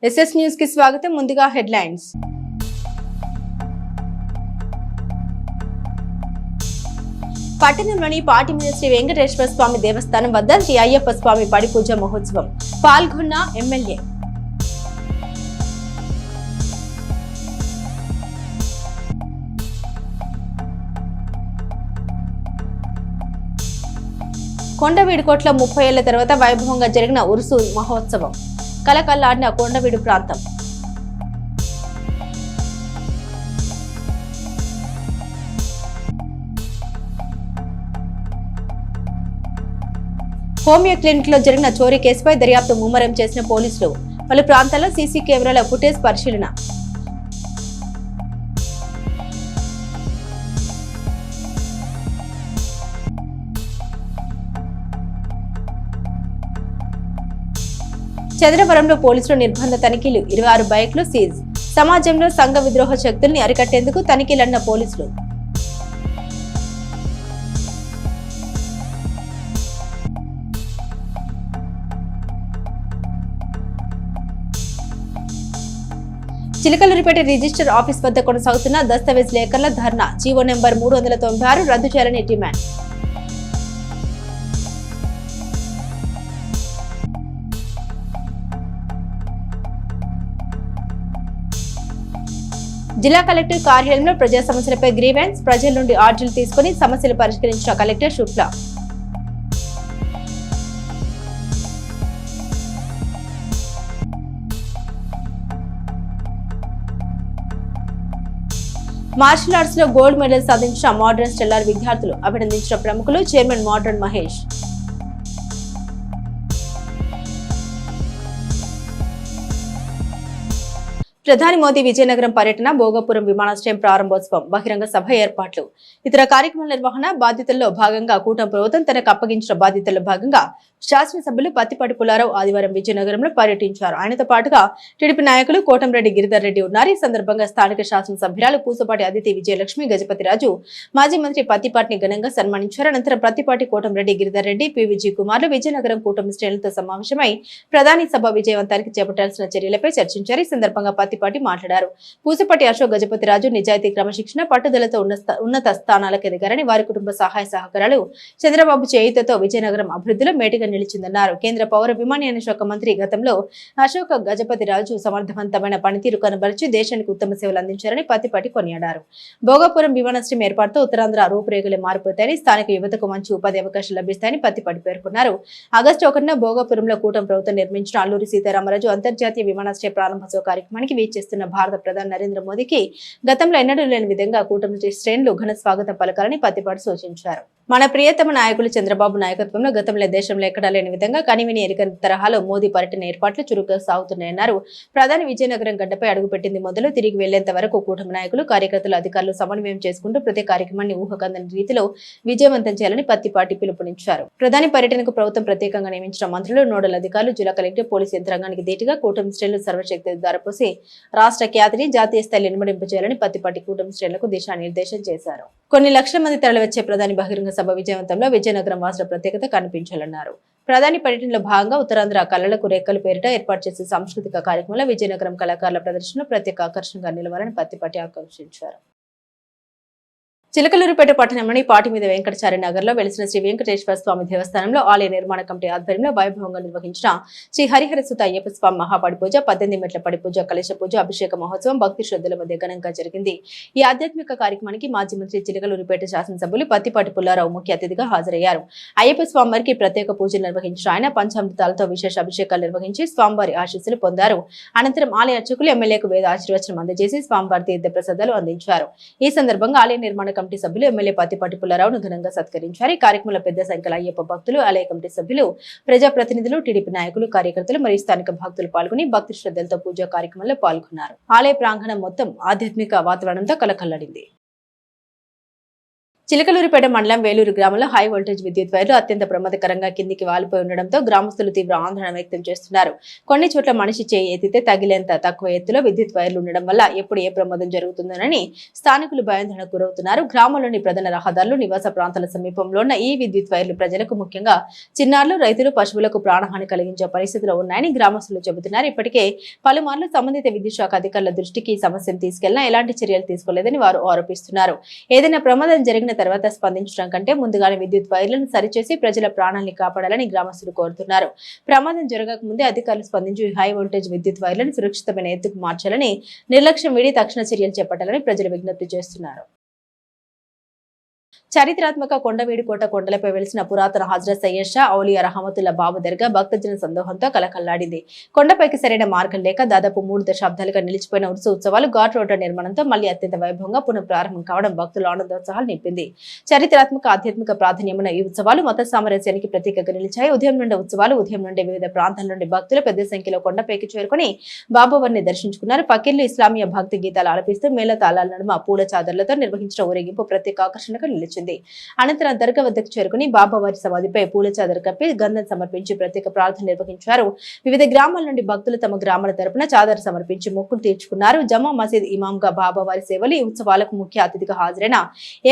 SS news కి స్వాగతం. ముందుగా హెడ్లైన్స్. పట్టణంలోని పాటిమీద శ్రీ వెంకటేశ్వర స్వామి దేవస్థానం వద్ద శ్రీ అయ్యప్ప స్వామి పడి పూజ మహోత్సవం పాల్గొన్న ఎమ్మెల్యే. కొండవీడుకోట్ల 30 ఏళ్ల తర్వాత వైభవంగా జరిగిన ఉరుసు మహోత్సవం కలకల్లాడిన కొండవీడు ప్రాంతం. హోమియో క్లినిక్ లో జరిగిన చోరీ కేసుపై దర్యాప్తు ముమ్మరం చేసిన పోలీసులు. పలు ప్రాంతాల్లో సీసీ కెమెరాల ఫుటేజ్ పరిశీలన. చంద్రవరంలో పోలీసులు నిర్బంధ తనిఖీలు. 26 బైక్లు సీజ్. సమాజంలో సంఘ విద్రోహ శక్తుల్ని అరికట్టేందుకు తనిఖీలన్న పోలీసులు. చిలకలూరిపేట రిజిస్టర్ ఆఫీస్ వద్ద కొనసాగుతున్న దస్తావేజ్ లేఖల ధర్నా. జీవో నెంబర్ 396 రద్దు చేయాలని డిమాండ్. జిల్లా కలెక్టర్ కార్యాలయంలో ప్రజా సమస్యలపై గ్రీవెన్స్. ప్రజల నుండి ఆర్డర్లు తీసుకుని సమస్యలు పరిష్కరించిన కలెక్టర్ శుక్లా. మార్షల్ ఆర్ట్స్ లో గోల్డ్ మెడల్ సాధించిన మోడర్న్ స్టెల్లార్ విద్యార్థులు. అభినందించిన ప్రముఖులు. Chairman modern Mahesh. ప్రధాని మోదీ విజయనగరం పర్యటన. భోగాపురం విమానాశ్రయం ప్రారంభోత్సవం. బహిరంగ సభ ఏర్పాట్లు. ఇతర కార్యక్రమాల నిర్వహణ బాధ్యతల్లో భాగంగా కూటమి ప్రభుత్వం తనకు అప్పగించిన బాధ్యతల్లో భాగంగా శాసనసభ్యులు పత్తిపాటి పుల్లారావు ఆదివారం విజయనగరంలో పర్యటించారు. ఆయనతో పాటుగా టీడీపీ నాయకులు కోటంరెడ్డి గిరిధర్ రెడ్డి ఉన్నారు. ఈ సందర్భంగా స్థానిక శాసనసభ్యురాలు పూసపాటి అదితి విజయలక్ష్మి, గజపతిరాజు, మాజీ మంత్రి పత్తిపాటిని ఘనంగా సన్మానించారు. అనంతరం పత్తిపాటి, కోటంరెడ్డి గిరిధర్ రెడ్డి, పివిజీ కుమార్లు విజయనగరం కూటమి శ్రేణులతో సమావేశమై ప్రధాని సభ విజయవంతానికి చేపట్టాల్సిన చర్యలపై చర్చించారు. ఈ సందర్భంగా పత్తిపాటి మాట్లాడారు. పూసపాటి అశోక్, గజపతిరాజు నిజాయితీ, క్రమశిక్షణ, పట్టుదలతో ఉన్నత స్థానాలకు ఎదిగారని, వారి కుటుంబ సహాయ సహకారాలు చంద్రబాబు చేయుతతో విజయనగరం అభివృద్ధిలో మేటిగా నిలిచిందన్నారు. కేంద్ర పౌర విమానయాన శాఖ మంత్రి గతంలో అశోక్ గజపతిరాజు సమర్థవంతమైన పనితీరు కనబరిచి దేశానికి ఉత్తమ సేవలు అందించారని పత్తిపాటి కొనియాడారు. భోగాపురం విమానాశ్రయం ఏర్పాటుతో ఉత్తరాంధ్ర రూపురేఖలు మారిపోతాయని, స్థానిక యువతకు మంచి ఉపాధి అవకాశాలు లభిస్తాయని పత్తిపాటి పేర్కొన్నారు. ఆగస్టు 1న భోగాపురంలో కూటమి ప్రభుత్వం నిర్మించిన అల్లూరి సీతారామరాజు అంతర్జాతీయ విమానాశ్రయ ప్రారంభోత్సవ కార్యక్రమానికి వీచేస్తున్న భారత ప్రధాని నరేంద్ర మోదీకి గతంలో ఎన్నడూ లేని విధంగా కూటమి శ్రేణులు ఘన స్వాగతం పలకాలని పత్తిపాటి సూచించారు. మన ప్రియతమ నాయకులు చంద్రబాబు నాయకత్వంలో గతంలో దేశంలో ఎక్కడా లేని విధంగా కనివిని ఎరుకని తరహాలో మోదీ పర్యటన ఏర్పాట్లు చురుగ్గా సాగుతున్నాయన్నారు. ప్రధాని విజయనగరం గడ్డపై అడుగుపెట్టింది మొదలు తిరిగి వెళ్లేంత వరకు కూటమి నాయకులు, కార్యకర్తలు, అధికారులు సమన్వయం చేసుకుంటూ ప్రతి కార్యక్రమాన్ని ఊహకందని రీతిలో విజయవంతం చేయాలని పత్తిపాటి పిలుపునిచ్చారు. ప్రధాని పర్యటనకు ప్రభుత్వం ప్రత్యేకంగా నియమించిన మంత్రులు, నోడల్ అధికారులు, జిల్లా కలెక్టర్, పోలీసు యంత్రాంగానికి ధీటుగా కూటమి శ్రేణులు సర్వశక్తి ధారపోసి రాష్ట్ర ఖ్యాతిని జాతీయ స్థాయిలో ఇనుమడింపజేయాలని పత్తిపాటి కూటమి శ్రేణులకు దిశానిర్దేశం చేశారు. కొన్ని లక్షల మంది తరలివచ్చే ప్రధాని బహిరంగ సభ విజయవంతంలో విజయనగరం వాసుల ప్రత్యేకత కనిపించాలన్నారు. ప్రధాని పర్యటనలో భాగంగా ఉత్తరాంధ్ర కళలకు రేఖలు పేరిట ఏర్పాటు చేసే సాంస్కృతిక కార్యక్రమంలో విజయనగరం కళాకారుల ప్రదర్శన ప్రత్యేక ఆకర్షణగా నిలవాలని పత్తిపాటి ఆకాంక్షించారు. చిలకలూరిపేట పట్టణంలోని పాటిమీద వెంకటాచార్య నగర్ లో వెలిసిన శ్రీ వెంకటేశ్వర స్వామి దేవస్థానంలో ఆలయ నిర్మాణ కమిటీ ఆధ్వర్యంలో వైభవంగా నిర్వహించిన శ్రీ హరిహర సుత అయ్యప్ప స్వామి మహాపడి పూజ, 18 మెట్ల పడి పూజ, కలశ పూజ, అభిషేక మహోత్సవం భక్తి శ్రద్ధల మధ్య ఘనంగా జరిగింది. ఈ ఆధ్యాత్మిక కార్యక్రమానికి మాజీ మంత్రి చిలకలూరిపేట శాసనసభ్యులు పత్తిపాటి పుల్లారావు ముఖ్య అతిథిగా హాజరయ్యారు. అయ్యప్ప స్వామివారికి ప్రత్యేక పూజలు నిర్వహించిన ఆయన పంచామృతాలతో విశేష అభిషేకాలు నిర్వహించి స్వామివారి ఆశీస్సులు పొందారు. అనంతరం ఆలయ అర్చకులు ఎమ్మెల్యేకు వేద ఆశీర్వచనం అందజేసి స్వామివారి తీర్థ ప్రసాదాలు అందించారు. ఈ సందర్భంగా ఆలయ నిర్మాణ కమిటీ సభ్యులు ఎమ్మెల్యే పత్తిపాటి పుల్లారావును ఘనంగా సత్కరించారు. ఈ కార్యక్రమంలో పెద్ద సంఖ్యలో అయ్యప్ప భక్తులు, ఆలయ కమిటీ సభ్యులు, ప్రజాప్రతినిధులు, టీడీపీ నాయకులు, కార్యకర్తలు మరియు స్థానిక భక్తులు పాల్గొని భక్తి శ్రద్ధలతో పూజా కార్యక్రమంలో పాల్గొన్నారు. ఆలయ ప్రాంగణం మొత్తం ఆధ్యాత్మిక వాతావరణంతో కలకల్లాడింది. చిలకలూరిపేట మండలం వేలూరు గ్రామంలో హై వోల్టేజ్ విద్యుత్ వైర్లు అత్యంత ప్రమాదకరంగా కిందికి వాలిపోయి ఉండడంతో గ్రామస్తులు తీవ్ర ఆందోళన వ్యక్తం చేస్తున్నారు. కొన్ని చోట్ల మనిషి చేయి ఎత్తితే తగిలేంత తక్కువ ఎత్తులో విద్యుత్ వైర్లు ఉండడం వల్ల ఎప్పుడు ఏ ప్రమాదం జరుగుతుందోనని స్థానికులు భయాందోళనకు గురవుతున్నారు. గ్రామంలోని ప్రధాన రహదారులు, నివాస ప్రాంతాల సమీపంలో ఉన్న ఈ విద్యుత్ వైర్లు ప్రజలకు, ముఖ్యంగా చిన్నారులు, రైతులు, పశువులకు ప్రాణహాని కలిగించే పరిస్థితిలో ఉన్నాయని గ్రామస్తులు చెబుతున్నారు. ఇప్పటికే పలుమార్లు సంబంధిత విద్యుత్ శాఖ అధికారుల దృష్టికి ఈ సమస్యను తీసుకెళ్లినా ఎలాంటి చర్యలు తీసుకోలేదని వారు ఆరోపిస్తున్నారు. ఏదైనా ప్రమాదం జరిగిన తర్వాత స్పందించడం కంటే ముందుగానే విద్యుత్ వైర్లను సరిచేసి ప్రజల ప్రాణాలను కాపాడాలని గ్రామస్తులు కోరుతున్నారు. ప్రమాదం జరగక ముందే అధికారులు స్పందించి హై వోల్టేజ్ విద్యుత్ వైర్లను సురక్షితమైన ఎత్తుకు మార్చాలని, నిర్లక్ష్యం వీడి తక్షణ చర్యలు చేపట్టాలని ప్రజలు విజ్ఞప్తి చేస్తున్నారు. చారిత్రాత్మక కొండవీడికోట కొండలపై వెలిసిన పురాతన హజ్రత్ సయ్యద్ షా ఔలియా రహమతుల్లా బాబు దర్గా భక్తజన సందోహంతో కలకల్లాడింది. కొండపైకి సరైన మార్గం లేక దాదాపు 3 దశాబ్దాలుగా నిలిచిపోయిన ఉరుసు ఉత్సవాలు ఘాట్ రోడ్డు నిర్మాణంతో మళ్లీ అత్యంత వైభవంగా పునఃప్రారంభం కావడం భక్తుల ఆనందోత్సాహాలు నింపింది. చారిత్రాత్మక, ఆధ్యాత్మిక ప్రాధాన్యమైన ఈ ఉత్సవాలు మత సామరస్యానికి ప్రతీకగా నిలిచాయి. ఉదయం నుండి వివిధ ప్రాంతాల నుండి భక్తులు పెద్ద సంఖ్యలో కొండపైకి చేరుకుని బాబావారిని దర్శించుకున్నారు. పకీర్లు ఇస్లామీయ భక్తి గీతాలు ఆలపిస్తూ మేళ తాళాల నడుమ పూల చాదర్లతో నిర్వహించిన ఊరేగింపు ప్రత్యేక ఆకర్షణగా నిలిచింది. అనంతరం దర్గా వద్దకు చేరుకుని బాబావారి సమాధిపై పూల చాదర కప్పి గంధం సమర్పించి ప్రత్యేక ప్రార్థన నిర్వహించారు. వివిధ గ్రామాల నుండి భక్తులు తమ గ్రామాల తరపున చాదర సమర్పించి మొక్కులు తీర్చుకున్నారు. జమా మసీద్ ఇమాంగా బాబావారి సేవలు ఈ ఉత్సవాలకు ముఖ్య అతిథిగా హాజరైన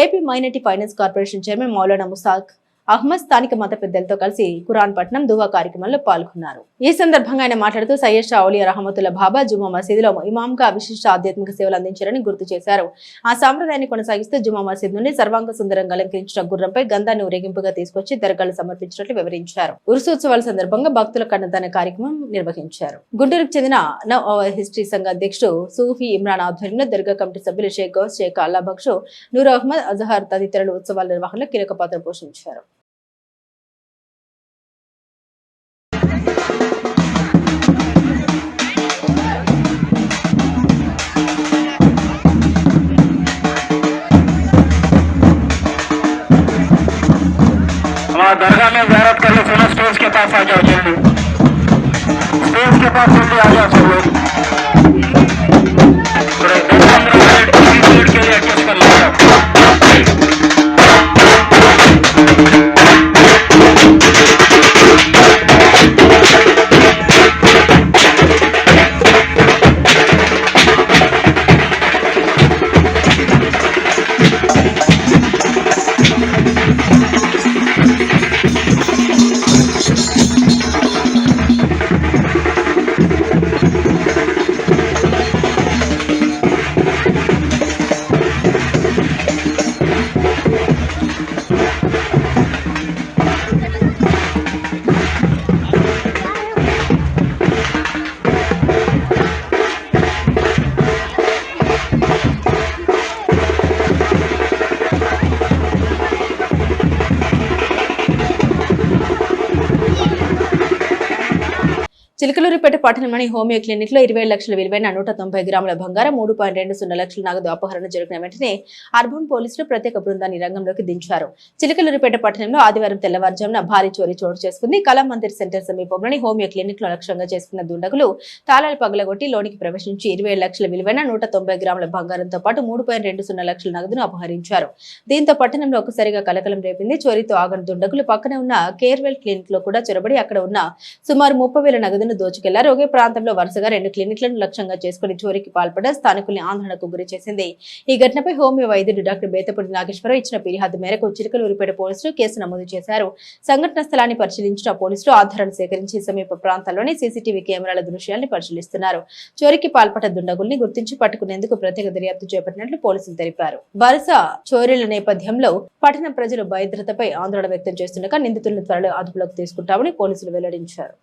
AP minority finance corporation chairman మౌలానా ముసాక్ అహ్మద్ స్థానిక మత పెద్దలతో కలిసి ఖురాన్ పఠనం, దువా కార్యక్రమంలో పాల్గొన్నారు. ఈ సందర్భంగా ఆయన మాట్లాడుతూ సయ్యద్ షా ఔలియా రహమతుల్లా బాబా జుమా మసీదులో ఇమాంగా విశిష్ట ఆధ్యాత్మిక సేవలు అందించారని గుర్తు చేశారు. ఆ సాంప్రదాయాన్ని కొనసాగిస్తూ జుమా మసీద్ నుండి సర్వాంగ సుందరంగా అలంకరించిన గుర్రంపై గంధాన్ని ఊరేగింపుగా తీసుకొచ్చి దర్గాలు సమర్పించినట్లు వివరించారు. ఉరుసోత్సవాల సందర్భంగా భక్తుల కన్నదాన కార్యక్రమం నిర్వహించారు. గుంటూరుకు చెందిన నవ్ అవర్ హిస్టరీ సంఘ అధ్యక్షుడు సూఫీ ఇమ్రాన్ ఆధ్వర్యంలో దర్గా కమిటీ సభ్యులు షేక్ గౌస్, షేక్ అల్లా బక్షు, నూర్ అహ్మద్, అజహర్ తదితరులు ఉత్సవాల నిర్వహణలో కీలక పాత్ర పోషించారు. दरगाह में ज़ियारत कर लो, सुनो स्टेज के पास आ जाओ, जल्दी स्टेज के पास जल्दी आ जाओ सब लोग। थोड़े 10-15 मिनट 20 मिनट के लिए एडजस्ट कर लो। చిలకలూరిపేట పట్టణంలోని హోమియో క్లినిక్ లో 27 లక్షల విలువైన 190 గ్రాముల బంగారం, 3.20 లక్షల నగదు అపహరణ జరిగిన వెంటనే అర్బన్ పోలీసులు ప్రత్యేక బృందాన్ని రంగంలోకి దించారు. చిలకలూరిపేట పట్టణంలో ఆదివారం తెల్లవారుజామున భారీ చోరీ చోటు చేసుకుంది. కళా మందిర్ సెంటర్ సమీపంలోని హోమియో క్లినిక్ లో లక్ష్యంగా చేసుకున్న దుండగులు తాళాలు పగలగొట్టి లోనికి ప్రవేశించి 27 లక్షల విలువైన 190 గ్రాముల బంగారంతో పాటు 3.20 లక్షల నగదును అపహరించారు. దీంతో పట్టణంలో ఒక్కసారిగా కలకలం రేపింది. చోరీతో ఆగని దుండగులు పక్కనే ఉన్న కేర్వెల్ క్లినిక్ లో కూడా చొరబడి అక్కడ ఉన్న సుమారు 30,000 నగదును దోచుకెళ్లారు. ఒకే ప్రాంతంలో వరుసగా 2 క్లినిక్లను లక్ష్యంగా చేసుకుని చోరీకి పాల్పడ స్థానికుల్ని ఆందోళనకు గురి చేసింది. ఈ ఘటనపై హోమియో వైద్యుడు డాక్టర్ బేతపూడి నాగేశ్వరరావు ఇచ్చిన ఫిర్యాదు మేరకు చిలకలూరిపేట పోలీసులు కేసు నమోదు చేశారు. సంఘటన స్థలాన్ని పరిశీలించిన పోలీసులు ఆధారాలు సేకరించి సమీప ప్రాంతాల్లోని సీసీటీవీ కెమెరాల దృశ్యాలను పరిశీలిస్తున్నారు. చోరీకి పాల్పడ్డ దుండగుల్ని గుర్తించి పట్టుకునేందుకు ప్రత్యేక దర్యాప్తు చేపట్టినట్లు పోలీసులు తెలిపారు. వరుస చోరీల నేపథ్యంలో పట్టణ ప్రజలు భద్రతపై ఆందోళన వ్యక్తం చేస్తుండగా నిందితులను త్వరలో అదుపులోకి తీసుకుంటామని పోలీసులు వెల్లడించారు.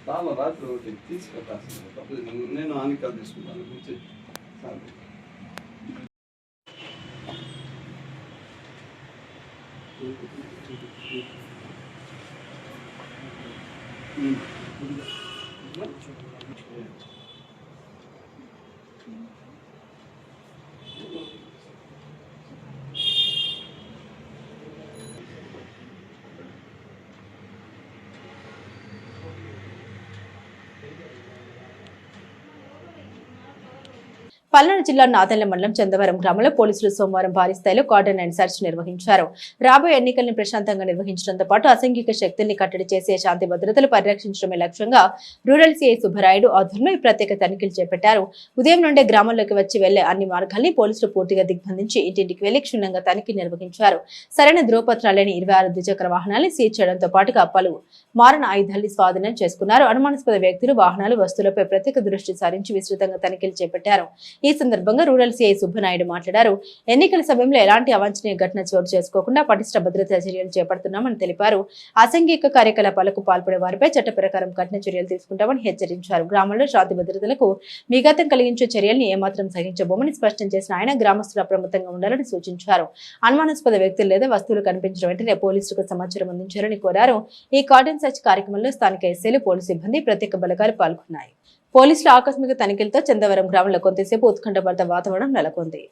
రామ రాత్రి ఒకటి తీసుకెళ్తాల్సింది తప్పదు. నేను ఆనికాలు తీసుకుంటాను కూర్చొని పల్నాడు జిల్లా నాదెళ్ల మండలం చందవరం గ్రామంలో పోలీసులు సోమవారం భారీ స్థాయిలో కార్డన్ అండ్ సెర్చ్ నిర్వహించారు. రాబోయే ఎన్నికల్ని ప్రశాంతంగా నిర్వహించడంతో పాటు అసాంఘిక శక్తుల్ని కట్టడి చేసే శాంతి భద్రతలు పరిరక్షించడమే లక్ష్యంగా రూరల్ సీఐ సుబ్బరాయుడు ఆధ్వర్యంలో ఈ ప్రత్యేక తనిఖీలు చేపట్టారు. ఉదయం నుండే గ్రామంలోకి వచ్చి వెళ్లే అన్ని మార్గాల్ని పోలీసులు పూర్తిగా దిగ్బంధించి ఇంటింటికి వెళ్లి క్షుణ్ణంగా తనిఖీ నిర్వహించారు. సరైన ధ్రువపత్రాలు లేని 26 ద్విచక్ర వాహనాల్ని సీజ్ చేయడంతో పాటుగా పలు మారణ ఆయుధాల్ని స్వాధీనం చేసుకున్నారు. అనుమానాస్పద వ్యక్తులు, వాహనాలు, వస్తువులపై ప్రత్యేక దృష్టి సారించి విస్తృతంగా తనిఖీలు చేపట్టారు. ఈ సందర్భంగా రూరల్ సీఐ సుబ్బనాయుడు మాట్లాడారు. ఎన్నికల సమయంలో ఎలాంటి అవాంఛనీయ ఘటన చోటు చేసుకోకుండా పటిష్ట భద్రతా చర్యలు చేపడుతున్నామని తెలిపారు. అసాంఘిక కార్యకలాపాలకు పాల్పడే వారిపై చట్ట ప్రకారం కఠిన చర్యలు తీసుకుంటామని హెచ్చరించారు. గ్రామంలో శాంతి భద్రతలకు విఘాతం కలిగించే చర్యల్ని ఏమాత్రం సహించబోమని స్పష్టం చేసిన ఆయన గ్రామస్తులు అప్రమత్తంగా ఉండాలని సూచించారు. అనుమానాస్పద వ్యక్తులు లేదా వస్తువులు కనిపించిన వెంటనే పోలీసులకు సమాచారం అందించాలని కోరారు. ఈ కార్డన్ సెర్చ్ కార్యక్రమంలో స్థానిక ఎస్ఐలు, పోలీసు సిబ్బంది, ప్రత్యేక బలగాలు పాల్గొన్నాయి. పోలీసుల ఆకస్మిక తనిఖీలతో చందవరం గ్రామంలో కొంతసేపు ఉత్కంఠభరిత వాతావరణం నెలకొంది.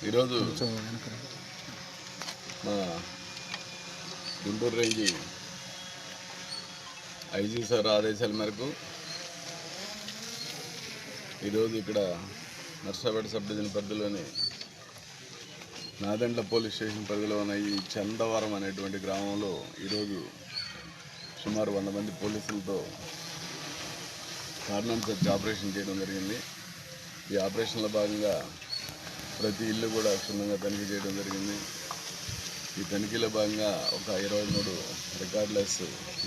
ఈరోజు మా గుంటూరు రేంజ్ ఐజీ సార్ ఆదేశాల మేరకు ఈరోజు ఇక్కడ నర్సాపేట సబ్ డివిజన్ పరిధిలోని నాదెండ్ల పోలీస్ స్టేషన్ పరిధిలో ఉన్న ఈ చందవరం అనేటువంటి గ్రామంలో ఈరోజు సుమారు 100 మంది పోలీసులతో కార్డన్ సెర్చ్ ఆపరేషన్ చేయడం జరిగింది. ఈ ఆపరేషన్లో భాగంగా ప్రతి ఇల్లు కూడా క్షుణ్ణంగా తనిఖీ చేయడం జరిగింది. ఈ తనిఖీలో భాగంగా ఒక 23 రికార్డ్లెస్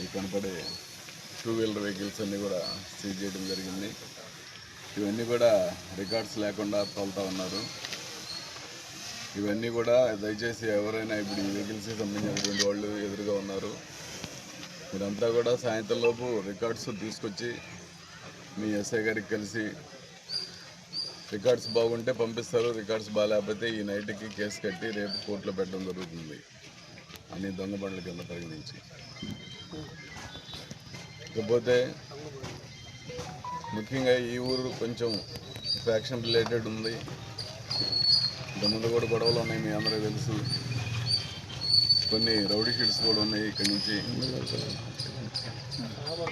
ఈ కనపడే 2 వీలర్ వెహికల్స్ అన్నీ కూడా సీజ్ చేయడం జరిగింది. ఇవన్నీ కూడా రికార్డ్స్ లేకుండా తోలుతూ ఉన్నారు. ఇవన్నీ కూడా దయచేసి ఎవరైనా ఇప్పుడు ఈ వెహికల్స్కి సంబంధించినటువంటి వాళ్ళు ఎదురుగా ఉన్నారు, మీరంతా కూడా సాయంత్రం లోపు రికార్డ్స్ తీసుకొచ్చి మీ ఎస్ఐ గారికి కలిసి రికార్డ్స్ బాగుంటే పంపిస్తారు, రికార్డ్స్ బాగాలేకపోతే ఈ నైట్కి కేసు కట్టి రేపు కోర్టులో పెట్టడం జరుగుతుంది అని దొంగ బండ్ల కింద పరిగణించి. ఇకపోతే ముఖ్యంగా ఈ ఊరు కొంచెం ఫ్యాక్షన్ రిలేటెడ్ ఉంది. ఇంతకుముందు కూడా గొడవలు ఉన్నాయి, మీ అందరూ తెలుసు. కొన్ని రౌడీ షీట్స్ కూడా ఉన్నాయి ఇక్కడి నుంచి.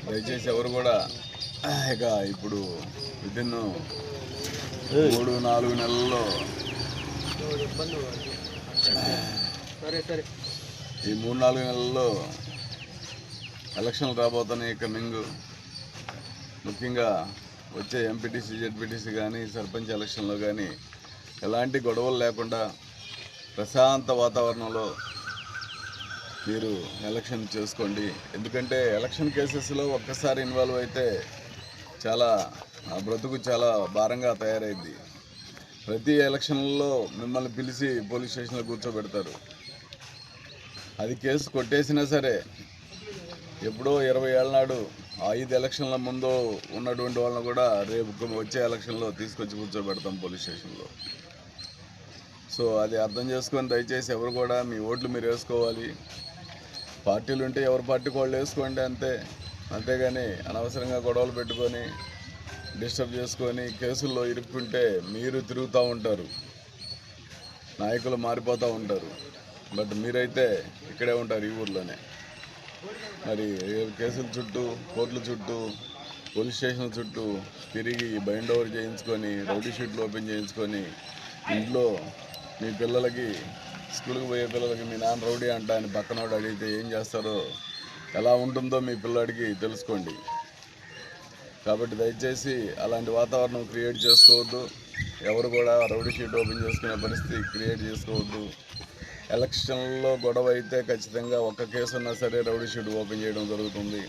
దయచేసి ఎవరు కూడా ఇక ఇప్పుడు విదిన్ 3-4 నెలల్లో ఈ 3-4 నెలల్లో ఎలక్షన్లు రాబోతున్నాయి. కమింగ్ ముఖ్యంగా వచ్చే ఎంపీటీసీ, జెడ్పీటీసీ కానీ సర్పంచ్ ఎలక్షన్లో కానీ ఎలాంటి గొడవలు లేకుండా ప్రశాంత వాతావరణంలో మీరు ఎలక్షన్ చేసుకోండి. ఎందుకంటే ఎలక్షన్ కేసెస్లో ఒక్కసారి ఇన్వాల్వ్ అయితే చాలా బ్రతుకు చాలా భారంగా తయారైంది. ప్రతి ఎలక్షన్లలో మిమ్మల్ని పిలిచి పోలీస్ స్టేషన్లో కూర్చోబెడతారు. అది కేసు కొట్టేసినా సరే ఎప్పుడో 20 ఏళ్ళ నాడు 5 ఎలక్షన్ల ముందు ఉన్నటువంటి వాళ్ళని కూడా రేపు వచ్చే ఎలక్షన్లో తీసుకొచ్చి కూర్చోబెడతాం పోలీస్ స్టేషన్లో. సో అది అర్థం చేసుకొని దయచేసి ఎవరు కూడా మీ ఓట్లు మీరు వేసుకోవాలి. పార్టీలు ఉంటే ఎవరి పార్టీకి వాళ్ళు వేసుకోండి అంతే. అంతేగాని అనవసరంగా గొడవలు పెట్టుకొని డిస్టర్బ్ చేసుకొని కేసుల్లో ఇరుక్కుంటే మీరు తిరుగుతూ ఉంటారు, నాయకులు మారిపోతూ ఉంటారు. బట్ మీరైతే ఇక్కడే ఉంటారు, ఈ ఊర్లోనే. మరి కేసుల చుట్టూ, కోర్టుల చుట్టూ, పోలీస్ స్టేషన్ల చుట్టూ తిరిగి బైండ్ ఓవర్ చేయించుకొని, రౌడీ షీట్లు ఓపెన్ చేయించుకొని, ఇంట్లో మీ పిల్లలకి, స్కూల్కి పోయే పిల్లలకి మీ నాన్న రౌడీ అంట అని పక్కనోడు అడిగితే ఏం చేస్తారో, ఎలా ఉంటుందో మీ పిల్లాడికి తెలుసుకోండి. కాబట్టి దయచేసి అలాంటి వాతావరణం క్రియేట్ చేసుకోవద్దు. ఎవరు కూడా రౌడీ షీట్ ఓపెన్ చేసుకునే పరిస్థితి క్రియేట్ చేసుకోవద్దు. ఎలక్షన్లో గొడవ అయితే ఖచ్చితంగా ఒక్క కేసు ఉన్నా సరే రౌడీ షీట్ ఓపెన్ చేయడం జరుగుతుంది.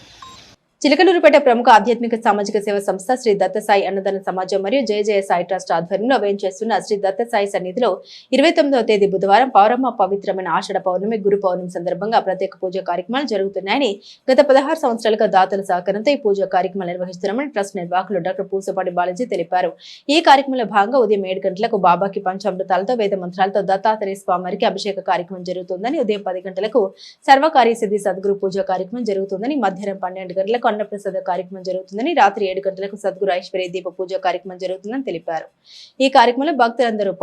చిలకలూరుపేట ప్రముఖ ఆధ్యాత్మిక సామాజిక సేవ సంస్థ శ్రీ దత్తసాయి అన్నదాన సమాజం మరియు జయ సాయి ట్రస్ట్ ఆధ్వర్యంలో వేంచేస్తున్న శ్రీ దత్తసాయి సన్నిధిలో 29వ తేదీ బుధవారం పౌరమ పవిత్రమైన ఆషాఢ పౌర్ణమి, గురు పౌర్ణమి సందర్భంగా ప్రత్యేక పూజా కార్యక్రమాలు జరుగుతున్నాయని గత 16 సంవత్సరాలుగా దాతల సహకారంతో ఈ పూజా కార్యక్రమాలు నిర్వహిస్తున్నామని ట్రస్ట్ నిర్వాహకులు డాక్టర్ పూసపాటి బాలాజీ తెలిపారు. ఈ కార్యక్రమంలో భాగంగా ఉదయం 7 గంటలకు బాబాకి పంచామృతాలతో వేద మంత్రాలతో దత్తాత్రేయ స్వామివారికి అభిషేక కార్యక్రమం జరుగుతుందని, ఉదయం 10 గంటలకు సర్వకార్యసిద్ధి సద్గురు పూజా కార్యక్రమం జరుగుతుందని, మధ్యాహ్నం 12 గంటలకు అన్నప్రసాద కార్యక్రమం జరుగుతుందని, రాత్రి 7 గంటలకు సద్గురు ఐశ్వర్య దీప పూజ కార్యక్రమం జరుగుతుందని తెలిపారు. ఈ కార్యక్రమంలో భక్తులందరూ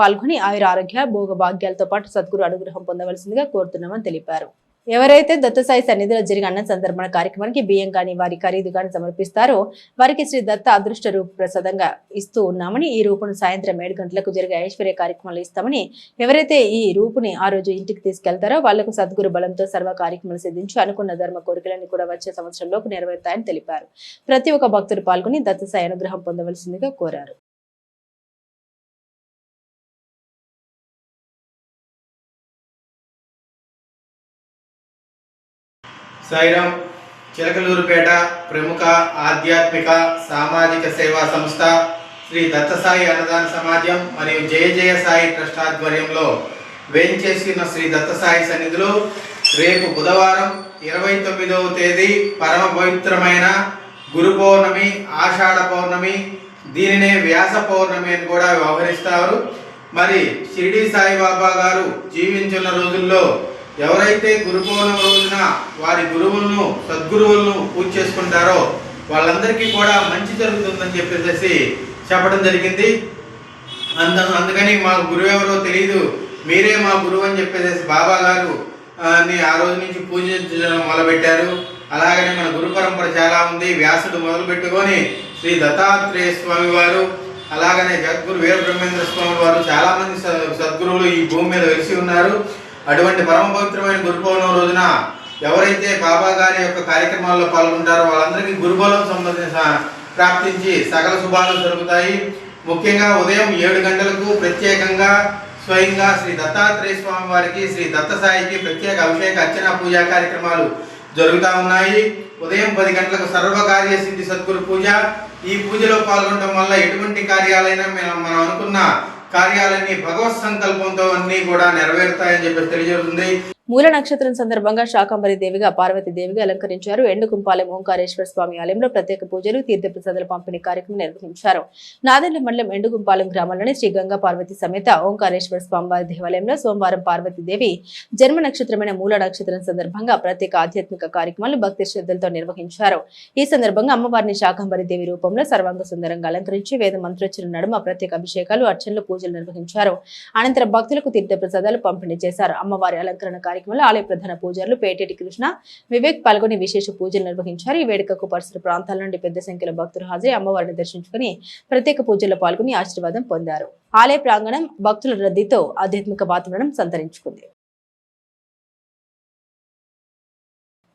పాల్గొని ఆయుర ఆరోగ్య భోగ భాగ్యాలతో పాటు సద్గురు అనుగ్రహం పొందవలసిందిగా కోరుతున్నామని తెలిపారు. ఎవరైతే దత్తసాయి సన్నిధిలో జరిగే అన్న సందర్భణ కార్యక్రమానికి బియ్యం కానీ వారి ఖరీదు కానీ సమర్పిస్తారో వారికి శ్రీ దత్త అదృష్ట రూప ప్రసాదంగా ఇస్తూ ఉన్నామని, ఈ రూపును సాయంత్రం 7 గంటలకు జరిగే ఐశ్వర్య కార్యక్రమాలు ఇస్తామని, ఎవరైతే ఈ రూపుని ఆ రోజు ఇంటికి తీసుకెళ్తారో వాళ్లకు సద్గురు బలంతో సర్వ కార్యక్రమాలు సిద్ధించి అనుకున్న ధర్మ కోరికలన్నీ కూడా వచ్చే సంవత్సరంలోపు నెరవేరుతాయని తెలిపారు. ప్రతి ఒక్క భక్తుడు పాల్గొని దత్తసాయి అనుగ్రహం పొందవలసిందిగా కోరారు. సాయిరామ్. చిలకలూరుపేట ప్రముఖ ఆధ్యాత్మిక సామాజిక సేవా సంస్థ శ్రీ దత్తసాయి అన్నదాన సమాజం మరియు జయ సాయి ట్రస్ట్ ఆధ్వర్యంలో వేంచేసిన శ్రీ దత్తసాయి సన్నిధిలో రేపు బుధవారం 29వ తేదీ పరమ పవిత్రమైన గురు పౌర్ణమి, ఆషాఢ పౌర్ణమి, దీనినే వ్యాస పౌర్ణమి అని కూడా వ్యవహరిస్తారు. మరి షిరిడి సాయిబాబా గారు జీవించిన రోజుల్లో ఎవరైతే గురు పౌర్ణమి రోజున వారి గురువులను, సద్గురువులను పూజ చేసుకుంటారో వాళ్ళందరికీ కూడా మంచి జరుగుతుందని చెప్పేసి చెప్పడం జరిగింది. అందుకని మా గురువు ఎవరో తెలియదు, మీరే మా గురువు అని చెప్పేసి బాబా గారు ఆ రోజు నుంచి పూజించడం మొదలుపెట్టారు. అలాగనే మన గురు పరంపర చాలా ఉంది. వ్యాసుడు మొదలు పెట్టుకొని శ్రీ దత్తాత్రేయ స్వామి వారు, అలాగనే జగద్గురు వీరబ్రహ్మేంద్ర స్వామి వారు, చాలా మంది సద్గురువులు ఈ భూమి మీద వెలిసి ఉన్నారు. అటువంటి పరమ పవిత్రమైన గురు పౌర్ణమి రోజున ఎవరైతే బాబా గారి యొక్క కార్యక్రమాల్లో పాల్గొంటారో వాళ్ళందరికీ గురుబలం ప్రాప్తించి సకల శుభాలు జరుగుతాయి. ముఖ్యంగా ఉదయం 7 గంటలకు ప్రత్యేకంగా స్వయంగా శ్రీ దత్తాత్రేయ స్వామి వారికి, శ్రీ దత్తసాయికి ప్రత్యేక అభిషేక అర్చన పూజా కార్యక్రమాలు జరుగుతూ ఉన్నాయి. ఉదయం 10 గంటలకు సర్వకార్య సిద్ధి సద్గురు పూజ. ఈ పూజలో పాల్గొనడం వల్ల ఎటువంటి కార్యాలైనా మనం అనుకున్న కార్యాలన్నీ భగవత్ సంకల్పంతో అన్ని కూడా నెరవేరుతాయని చెప్పి తెలియజేస్తుంది. మూల నక్షత్రం సందర్భంగా శాకంబరి దేవిగా పార్వతీదేవిగా అలంకరించారు. ఎండుకుంపాలెం ఓంకారేశ్వర స్వామి ఆలయంలో ప్రత్యేక పూజలు, తీర్థప్రసాదాల పంపిణీ కార్యక్రమం నిర్వహించారు. నాదెండ్ల మండలం ఎండుగుంపాలెం గ్రామంలోని శ్రీ గంగా పార్వతి సమేత ఓంకారేశ్వర స్వామివారి దేవాలయంలో సోమవారం పార్వతీదేవి జన్మ నక్షత్రమైన మూల నక్షత్రం సందర్భంగా ప్రత్యేక ఆధ్యాత్మిక కార్యక్రమాలు భక్తి శ్రద్ధలతో నిర్వహించారు. ఈ సందర్భంగా అమ్మవారిని శాకంబరి దేవి రూపంలో సర్వాంగ సుందరంగా అలంకరించి వేద మంత్రోచ్చరణ నడుమ ప్రత్యేక అభిషేకాలు, అర్చనలు, పూజలు నిర్వహించారు. అనంతరం భక్తులకు తీర్థప్రసాదాలు పంపిణీ చేశారు. అమ్మవారి అలంకరణ కార్యక్రమంలో ఆలయ ప్రధాన పూజారులు పేటేటి కృష్ణ, వివేక్ పాల్గొని విశేష పూజలు నిర్వహించారు. ఈ వేడుకకు పరిసర ప్రాంతాల నుండి పెద్ద సంఖ్యలో భక్తులు హాజరై అమ్మవారిని దర్శించుకుని ప్రత్యేక పూజల్లో పాల్గొని ఆశీర్వాదం పొందారు. ఆలయ ప్రాంగణం భక్తుల రద్దీతో ఆధ్యాత్మిక వాతావరణం సంతరించుకుంది.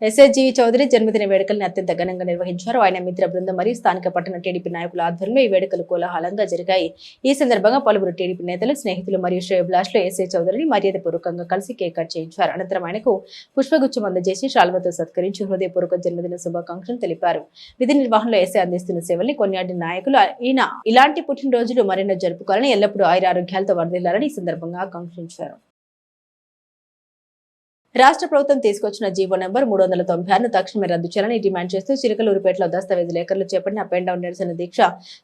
ఎస్ఎస్జీవి చౌదరి జన్మదిన వేడుకలను అత్యంత ఘనంగా నిర్వహించారు. ఆయన మిత్ర బృందం మరియు స్థానిక పట్టణ టీడీపీ నాయకుల ఆధ్వర్యంలో ఈ వేడుకలు కోలాహలంగా జరిగాయి. ఈ సందర్భంగా పలువురు టీడీపీ నేతలు, స్నేహితులు మరియు శ్రేయోభిలాషులు ఎస్ఏ చౌదరిని మర్యాదపూర్వకంగా కలిసి కేక్ కట్ చేయించారు. అనంతరం ఆయనకు పుష్పగుచ్చం అందజేసి శాల్వతో సత్కరించి హృదయపూర్వక జన్మదిన శుభాకాంక్షలు తెలిపారు. విధి నిర్వహణలో ఎస్ఏ అందిస్తున్న సేవల్ని కొనియాడిన నాయకులు ఈయన ఇలాంటి పుట్టినరోజులు మరెన్నో జరుపుకోవాలని, ఎల్లప్పుడూ ఆయురారోగ్యాలతో వర్ధిల్లాలని ఈ సందర్భంగా ఆకాంక్షించారు. రాష్ట్ర ప్రభుత్వం తీసుకొచ్చిన జీవో నెంబర్ 396ను తక్షణమే రద్దు చేయాలని డిమాండ్ చేస్తూ చిలకలూరుపేటలో దస్తావేజ్ లేఖర్లు చేపట్టిన అప్ అండ్ డౌన్ నిరసన దీక్ష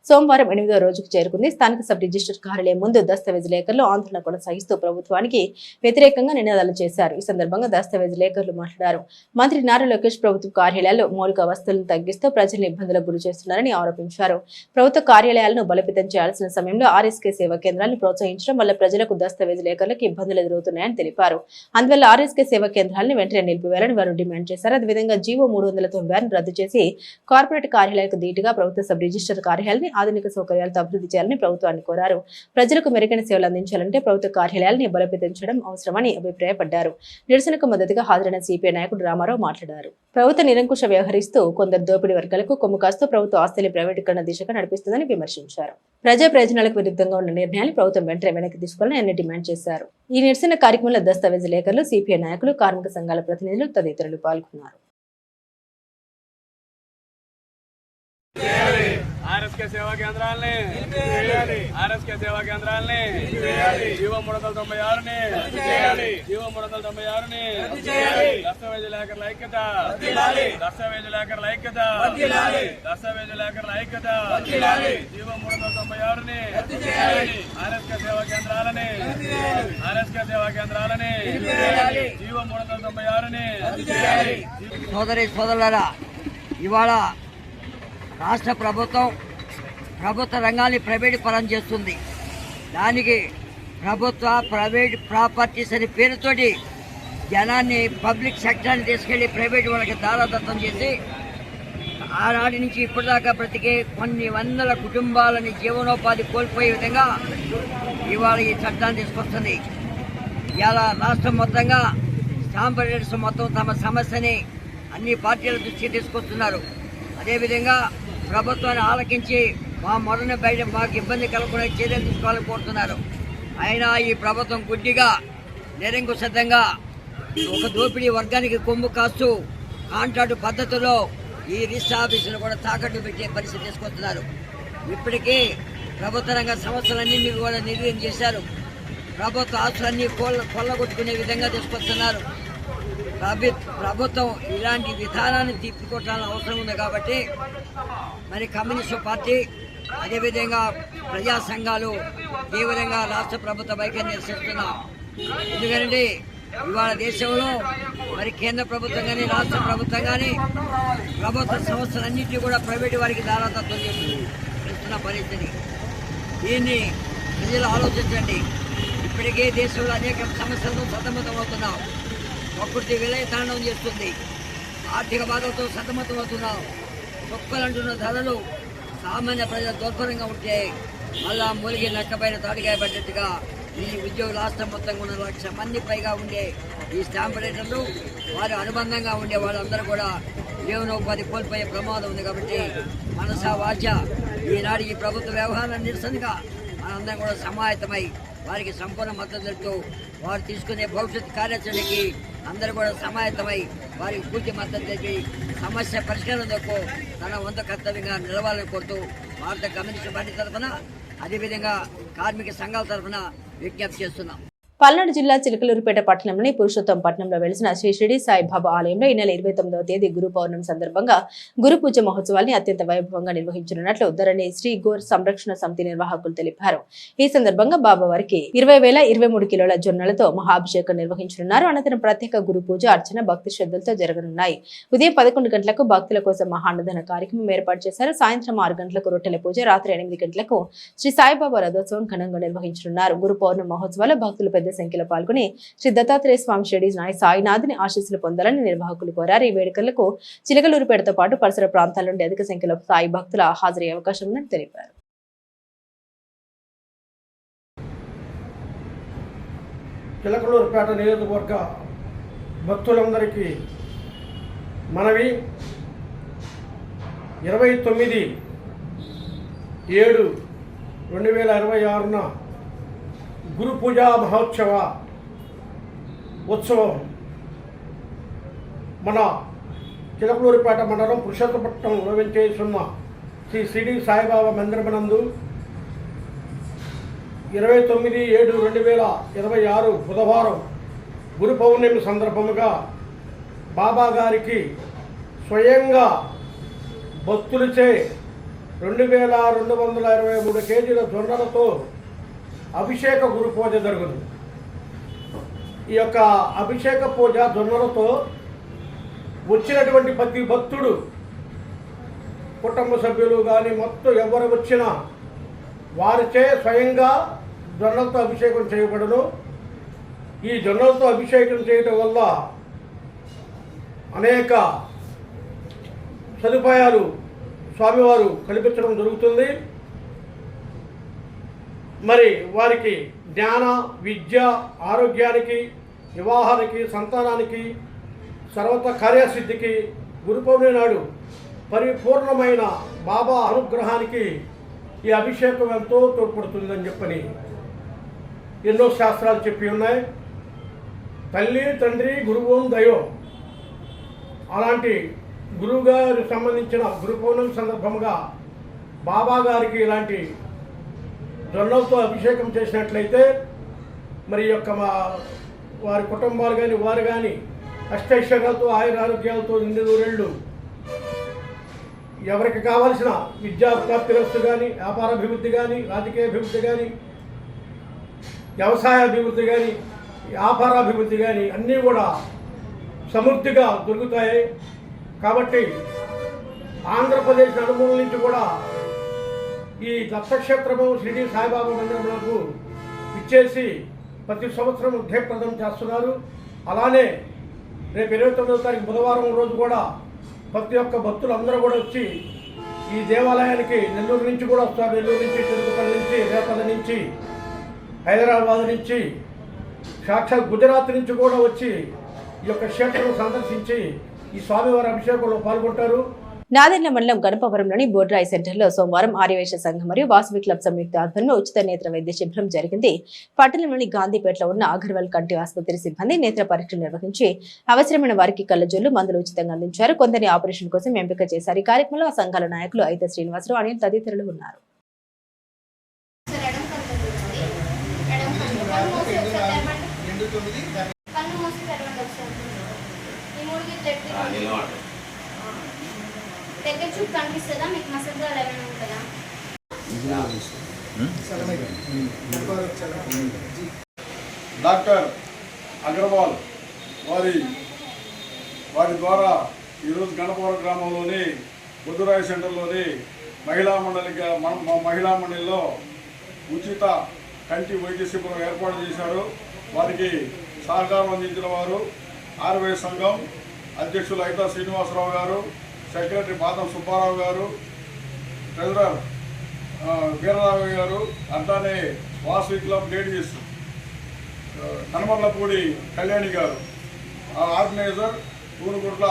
సోమవారం 8వ రోజుకు చేరుకుంది. స్థానిక సబ్ రిజిస్టర్ కార్యాలయం ముందు దస్తావేజ్ లేఖర్లు ఆందోళన కొనసాగిస్తూ ప్రభుత్వానికి వ్యతిరేకంగా నినాదాలు చేశారు. ఈ సందర్భంగా దస్తావేజ్ లేఖర్లు మాట్లాడారు. మంత్రి నారా లోకేష్ ప్రభుత్వ కార్యాలయాల్లో మౌలిక వసతులను తగ్గిస్తూ ప్రజలను ఇబ్బందులకు గురి చేస్తున్నారని ఆరోపించారు. ప్రభుత్వ కార్యాలయాలను బలోపేతం చేయాల్సిన సమయంలో ఆర్ఎస్కే సేవా కేంద్రాలను ప్రోత్సహించడం వల్ల ప్రజలకు దస్తావేజ్ లేఖర్లకు ఇబ్బందులు ఎదురవుతున్నాయని తెలిపారు. అందువల్ల ఆర్ఎస్కే సేవా కేంద్రాలను వెంటనే నిలిపివేయాలని వారు డిమాండ్ చేశారు. అదేవిధంగా జీవో 396ను రద్దు చేసి కార్పొరేట్ కార్యాలయాలకు ధీటుగా ప్రభుత్వ సబ్ రిజిస్టర్ కార్యాలయాన్ని ఆధునిక సౌకర్యాలతో అభివృద్ధి చేయాలని ప్రభుత్వాన్ని కోరారు. ప్రజలకు మెరుగైన సేవలు అందించాలంటే ప్రభుత్వ కార్యాలయాలను బలోపేతం చేయడం అవసరమని అభిప్రాయపడ్డారు. నిరసనకు మద్దతుగా హాజరైన సిపిఐ నాయకుడు రామారావు మాట్లాడారు. ప్రభుత్వ నిరంకుశ వ్యవహరిస్తూ కొందరు దోపిడీ వర్గాలకు కొమ్ము కాస్తూ ప్రభుత్వ ఆస్తుల ప్రైవేటీకరణ దిశగా నడిపిస్తుందని విమర్శించారు. ప్రజా ప్రయోజనాలకు విరుద్ధంగా ఉన్న నిర్ణయాన్ని ప్రభుత్వం వెంటనే వెనక్కి తీసుకోవాలని ఆయన డిమాండ్ చేశారు. ఈ నిరసన కార్యక్రమంలో దస్తావేజ్ లేఖర్లు, సిపిఐ నాయకులు, కార్మిక సంఘాల ప్రతినిధులు తదితరులు పాల్గొన్నారు. ఆర్ఎస్కే సేవా కేంద్రాలని ఆర్ఎస్కే సేవా కేంద్రాలని జీవో 396ని జీవో 396ని దస్తావేజ్ లేఖర్ల ఐక్యత దస్తావేజ్ లేఖర్ల ఐక్యత దస్తావేజ్ లేఖర్ల ఐక్యత జీవో 396ని ఆర్ఎస్కే సేవా కేంద్రాలని ఆర్ఎస్కే సేవా కేంద్రాలని జీవో 396ని సోదరి సోదరులారా, ఇవాళ రాష్ట్ర ప్రభుత్వం ప్రభుత్వ రంగాన్ని ప్రైవేట్ పరం చేస్తుంది. దానికి ప్రైవేట్ ప్రాపర్టీస్ అనే పేరుతోటి జనాన్ని పబ్లిక్ సెక్టర్ని తీసుకెళ్లి ప్రైవేట్ వాళ్ళకి దారాదత్తం చేసి ఆనాటి నుంచి ఇప్పటిదాకా బ్రతికే కొన్ని వందల కుటుంబాలని జీవనోపాధి కోల్పోయే విధంగా ఇవాళ ఈ చట్టాన్ని తీసుకొస్తుంది. ఇలా రాష్ట్రం మొత్తంగా స్టాంప్ రేట్స్ మొత్తం తమ సమస్యని అన్ని పార్టీల దృష్టికి తీసుకొస్తున్నారు. అదేవిధంగా ప్రభుత్వాన్ని ఆలకించి మా మొరని బయట మాకు ఇబ్బంది కలగకుండా చర్యలు తీసుకోవాలని కోరుతున్నారు. అయినా ఈ ప్రభుత్వం గుడ్డిగా నిరంకుశంగా ఒక దోపిడీ వర్గానికి కొమ్ము కాస్తూ కాంట్రాక్టు పద్ధతిలో ఈ రిజిస్టర్ ఆఫీసులు కూడా తాకట్టు పెట్టే పరిస్థితి తీసుకొస్తున్నారు. ఇప్పటికీ ప్రభుత్వ రంగ సంస్థలన్నీ కూడా నిర్వహణ చేశారు. ప్రభుత్వ ఆస్తులన్నీ కొల్లగొట్టుకునే విధంగా తీసుకొస్తున్నారు. ప్రభుత్వం ఇలాంటి విధానాన్ని తిప్పికొట్టాలని అవసరం ఉంది. కాబట్టి మరి కమ్యూనిస్టు పార్టీ అదేవిధంగా ప్రజా సంఘాలు తీవ్రంగా రాష్ట్ర ప్రభుత్వ వైఖరిని నిరసిస్తున్నాం. ఎందుకంటే ఇవాళ దేశంలో మరి కేంద్ర ప్రభుత్వం కానీ రాష్ట్ర ప్రభుత్వం కానీ ప్రభుత్వ సంస్థలన్నింటినీ కూడా ప్రైవేటు వారికి దారాదత్తం చేస్తున్న పరిస్థితి. దీన్ని ప్రజలు ఆలోచించండి. ఇప్పటికే దేశంలో అనేక సమస్యలతో సతమతమవుతున్నాం. ప్రకృతి విలయతాండం చేస్తుంది. ఆర్థిక బాధలతో సతమతమవుతున్నాం. చొక్కలంటున్న ధరలు సామాన్య ప్రజలు దుర్భరంగా ఉంటే మళ్ళా మూలిగి నక్కపైన తాడికాయ పడ్డట్టుగా ఈ ఉద్యోగుల రాష్ట్రం మొత్తం కూడా 1,00,000 మంది పైగా ఉండే ఈ స్టాంప్ రేటర్లు వారి అనుబంధంగా ఉండే వాళ్ళందరూ కూడా జీవనోపాధి కోల్పోయే ప్రమాదం ఉంది. కాబట్టి మనసా వాచ ఈనాడు ఈ ప్రభుత్వ వ్యవహారాన్ని నిరసనగా మనందరం కూడా సమాయత్తమై వారికి సంపూర్ణ మద్దతు తెలుపుతూ వారు తీసుకునే భవిష్యత్ కార్యాచరణకి అందరూ కూడా సమాయత్తమై వారికి పూర్తి మద్దతు తెలిపి సమస్య పరిష్కారం దొరకు తన వంత కర్తవ్యంగా నిలవాలని కోరుతూ భారత కమ్యూనిస్టు పార్టీ తరఫున అదేవిధంగా కార్మిక సంఘాల తరఫున విజ్ఞప్తి చేస్తున్నాం. పల్నాడు జిల్లా చిలకలూరుపేట పట్టణంలోని పురుషోత్తంపట్నంలో వెలిసిన శ్రీ షిరిడి సాయిబాబా ఆలయంలో ఈ నెల 29వ తేదీ గురు పౌర్ణమి సందర్భంగా గురు పూజ మహోత్సవాన్ని అత్యంత వైభవంగా నిర్వహించనున్నట్లు ధరణి శ్రీ గోర్ సంరక్షణ సమితి నిర్వాహకులు తెలిపారు. ఈ సందర్భంగా బాబా వారికి 20,023 కిలోల జొన్నలతో మహాభిషేకం నిర్వహించనున్నారు. అనంతరం ప్రత్యేక గురు పూజ అర్చన భక్తి శ్రద్ధలతో జరగనున్నాయి. ఉదయం 11 గంటలకు భక్తుల కోసం మహాన్నదాన కార్యక్రమం ఏర్పాటు చేశారు. సాయంత్రం 6 గంటలకు రొట్టెల పూజ, రాత్రి 8 గంటలకు శ్రీ సాయిబాబా రథోత్సవం ఘనంగా నిర్వహించనున్నారు. గురు పౌర్ణమి మహోత్సవాల్లో భక్తులు పెద్ద సంఖ్యలో పాల్గొని శ్రీ దత్తాత్రేయ స్వామి షిరిడి సాయినాథుని ఆశీస్సులు పొందాలని నిర్వాహకులు కోరారు. ఈ వేడుకలకు చిలకలూరుపేటతో పాటు పరిసర ప్రాంతాల నుండి అధిక సంఖ్యలో సాయి భక్తుల హాజరయ్యే అవకాశం ఉందని తెలిపారు. చిలకలూరుపేట నియోజకవర్గ భక్తులందరికీ మనవి 29/7/2026న గురు పూజా మహోత్సవ ఉత్సవం మన చిలకలూరిపేట మండలం పురుషోత్తపట్నంలో వెంచేస్తున్న శ్రీ షిరిడి సాయిబాబా మందిరమునందు 29/7/2026 బుధవారం గురు పౌర్ణమి సందర్భముగా బాబా గారికి స్వయంగా భక్తులచే 2223 కేజీల జొన్నలతో అభిషేక గురు పూజ జరుగును. ఈ యొక్క అభిషేక పూజ జొన్నలతో వచ్చినటువంటి ప్రతి భక్తుడు కుటుంబ సభ్యులు కానీ మొత్తం ఎవరు వచ్చినా వారిచే స్వయంగా జొన్నలతో అభిషేకం చేయబడును. ఈ జొన్నలతో అభిషేకం చేయడం వల్ల అనేక సదుపాయాలు స్వామివారు కల్పించడం జరుగుతుంది. మరి వారికి జ్ఞాన, విద్య, ఆరోగ్యానికి, వివాహానికి, సంతానానికి, సర్వత కార్యసిద్ధికి గురు పౌర్ణమి నాడు పరిపూర్ణమైన బాబా అనుగ్రహానికి ఈ అభిషేకం ఎంతో తోడ్పడుతుందని చెప్పని ఎన్నో శాస్త్రాలు చెప్పి ఉన్నాయి. తల్లి, తండ్రి, గురువు, దైవం. అలాంటి గురువుగారికి సంబంధించిన గురు పౌర్ణమి సందర్భంగా బాబా గారికి ఇలాంటి జొన్నలతో అభిషేకం చేసినట్లయితే మరి యొక్క వారి కుటుంబాలు కానీ వారు కానీ అష్టైశ్వర్యాలతో, ఆయురారోగ్యాలతో నిండు నూరేళ్ళు ఎవరికి కావలసిన విద్యా ప్రాప్తిరస్తు కానీ, వ్యాపారాభివృద్ధి కానీ, రాజకీయ అభివృద్ధి కానీ, వ్యవసాయ అభివృద్ధి కానీ, వ్యాపారాభివృద్ధి కానీ అన్నీ కూడా సమృద్ధిగా దొరుకుతాయి. కాబట్టి ఆంధ్రప్రదేశ్ నలుమూల నుంచి కూడా ఈ దత్తక్షేత్రము షిరిడి సాయిబాబా మందిరంలో ఇచ్చేసి ప్రతి సంవత్సరం ఉద్యోగప్రదం చేస్తున్నారు. అలానే రేపు 29వ తారీఖు బుధవారం రోజు కూడా ప్రతి ఒక్క భక్తులు అందరూ కూడా వచ్చి ఈ దేవాలయానికి నెల్లూరు నుంచి కూడా వస్తారు. నెల్లూరు నుంచి, తిరుపతి నుంచి, రేపల నుంచి, హైదరాబాద్ నుంచి, సాక్షాత్ గుజరాత్ నుంచి కూడా వచ్చి ఈ యొక్క క్షేత్రం సందర్శించి ఈ స్వామివారి అభిషేకంలో పాల్గొంటారు. నాదెండ్ల మండలం గణపవరంలోని బోర్డ్రాయి సెంటర్లో సోమవారం ఆర్యవైశ్య సంఘం మరియు వాసవి క్లబ్ సంయుక్త ఆధ్వర్యంలో ఉచిత నేత్ర వైద్య శిబిరం జరిగింది. పట్టణంలోని గాంధీపేటలో ఉన్న అగర్వాల్ కంటి ఆసుపత్రి సిబ్బంది నేత్ర పరీక్షలు నిర్వహించి అవసరమైన వారికి కళ్ళజోళ్లు, మందులు ఉచితంగా అందించారు. కొందరిని ఆపరేషన్ కోసం ఎంపిక చేశారు. ఈ కార్యక్రమంలో ఆ సంఘాల నాయకులు అయితే శ్రీనివాసరావు, అనిల్ తదితరులు ఉన్నారు. దగ్గర చూపు కనిపిస్తుందా మీకు? మసగ్గా ఏమైనా ఉంటుందా? డాక్టర్ అగర్వాల్ వారి ద్వారా ఈరోజు గణపవరం గ్రామంలోని బొద్దురాయి సెంటర్లోని మహిళా మండలిలో ఉచిత కంటి వైద్య శిబిరం ఏర్పాటు చేశారు. వారికి సహకారం అందించిన వారు ఆర్వై సంఘం అధ్యక్షులు అయితే శ్రీనివాసరావు గారు, సెక్రటరీ బాదం సుబ్బారావు గారు, ట్రెజరర్ వీరరావు గారు, అట్లానే వాసవి క్లబ్ లేడీస్ కనమర్లపూడి కళ్యాణి గారు, ఆర్గనైజర్ పూనుగుట్ల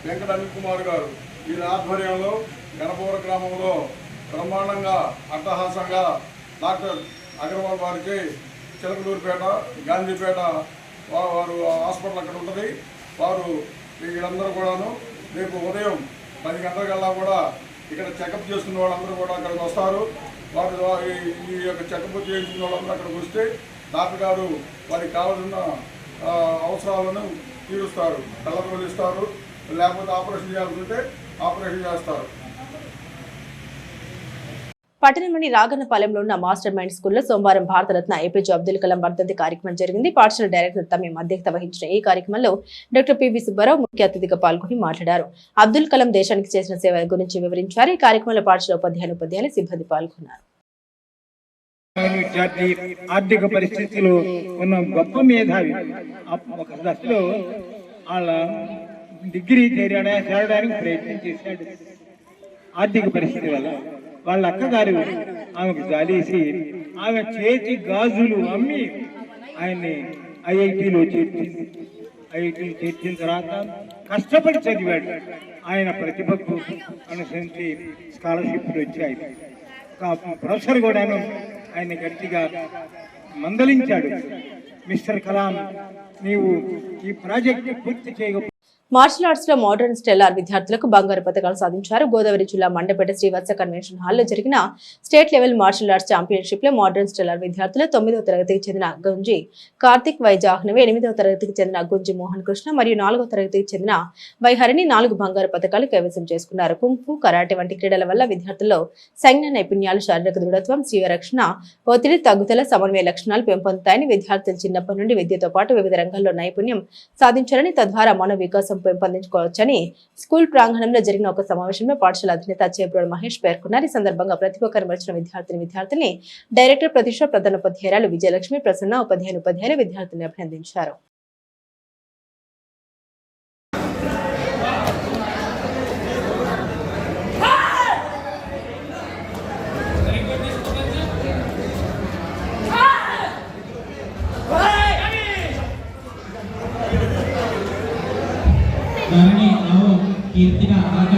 వెంకట అనిల్ కుమార్ గారు. వీరి ఆధ్వర్యంలో గణపవరం గ్రామంలో బ్రహ్మాండంగా అట్టహాసంగా డాక్టర్ అగర్వాల్ వారికి చిలకలూరిపేట, గాంధీపేట వారు హాస్పిటల్ అక్కడ ఉంటుంది. వారు వీళ్ళందరూ కూడాను రేపు ఉదయం 10 గంటలకల్లా కూడా ఇక్కడ చెకప్ చేసుకున్న వాళ్ళందరూ కూడా అక్కడికి వస్తారు. వారు ఈ యొక్క చెకప్ చేయించుకున్న వాళ్ళందరూ అక్కడికి వస్తే డాక్టర్ గారు వారికి కావాల్సిన అవసరాలను తీరుస్తారు. కళ్ళకు ఇస్తారు, లేకపోతే ఆపరేషన్ చేయాల్సి ఉంటే ఆపరేషన్ చేస్తారు. పట్టణంలోని రాగన్నపాలెంలో ఉన్న మాస్టర్ మైండ్ స్కూల్లో సోమవారం భారతరత్న ఏపీజే అబ్దుల్ కలాం వర్ధంతి కార్యక్రమం జరిగింది. పాఠశాల డైరెక్టర్ తమీం అధ్యక్షత వహించిన ఈ కార్యక్రమంలో డాక్టర్ పివి సుబ్బారావు ముఖ్య అతిథిగా పాల్గొని మాట్లాడారు. అబ్దుల్ కలాం దేశానికి చేసిన సేవ గురించి వివరించారు. ఈ కార్యక్రమంలో పాఠశాల ఉపాధ్యాయులు సిబ్బంది పాల్గొన్నారు. ఆర్థిక పరిస్థితులు ఉన్న గొప్ప మేధావి ఒక దశలో వాళ్ళ డిగ్రీ చేరడానికి ప్రయత్నం చేశాడు. ఆర్థిక పరిస్థితి వల్ల వాళ్ళ అక్కగారు ఆమెకు జాలేసి ఆమె చేతి గాజులు అమ్మి ఆయన్ని ఐఐటీలో చేర్చింది. ఐఐటీలో చేర్చిన తర్వాత కష్టపడి చదివాడు. ఆయన ప్రతిభకు అనుసరించి స్కాలర్షిప్లు వచ్చాయి. ప్రొఫెసర్ కూడాను ఆయన గట్టిగా మందలించాడు. మిస్టర్ కలాం, నీవు ఈ ప్రాజెక్ట్ పూర్తి చేయకపోతే మార్షల్ ఆర్ట్స్ లో మోడర్న్ స్టెల్లార్ విద్యార్థులకు బంగారు పథకాలు సాధించారు. గోదావరి జిల్లా మండపేట శ్రీవత్స కన్వెన్షన్ హాల్లో జరిగిన state level martial arts championship లో మోడర్న్ స్టెల్లార్ విద్యార్థులు 9వ తరగతికి చెందిన గుంజి కార్తిక్ వై జాహ్నవి, 8వ తరగతికి చెందిన గుంజి మోహన్ కృష్ణ మరియు 4వ తరగతికి చెందిన వై హరిణి 4 బంగారు పథకాలు కైవసం చేసుకున్నారు. కుంఫు, కరాటే వంటి క్రీడల వల్ల విద్యార్థుల్లో సైన్య నైపుణ్యాలు, శారీరక దృఢత్వం, స్వీయ రక్షణ, ఒత్తిడి తగ్గుదల, సమన్వయ లక్షణాలు పెంపొందుతాయని విద్యార్థులు చిన్నప్పటి నుండి విద్యతో పాటు వివిధ రంగాల్లో నైపుణ్యం సాధించాలని, తద్వారా మనో వికాసం పెంపొందించుకోవచ్చని స్కూల్ ప్రాంగణంలో జరిగిన ఒక సమావేశంలో పాఠశాల అధినేత చేబ్రోడ్ మహేష్ పేర్కొన్నారు. ఈ సందర్భంగా ప్రతిభ కనబరిచిన విద్యార్థిని డైరెక్టర్ ప్రతిష్ట, ప్రధాన ఉపాధ్యాయురాలు విజయలక్ష్మి, ప్రసన్న, ఉపాధ్యాయులు విద్యార్థులను అభినందించారు. ధరణి ఆవు కీర్తిన ఆట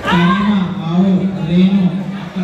కరీమ ఆవు రేణు అక్క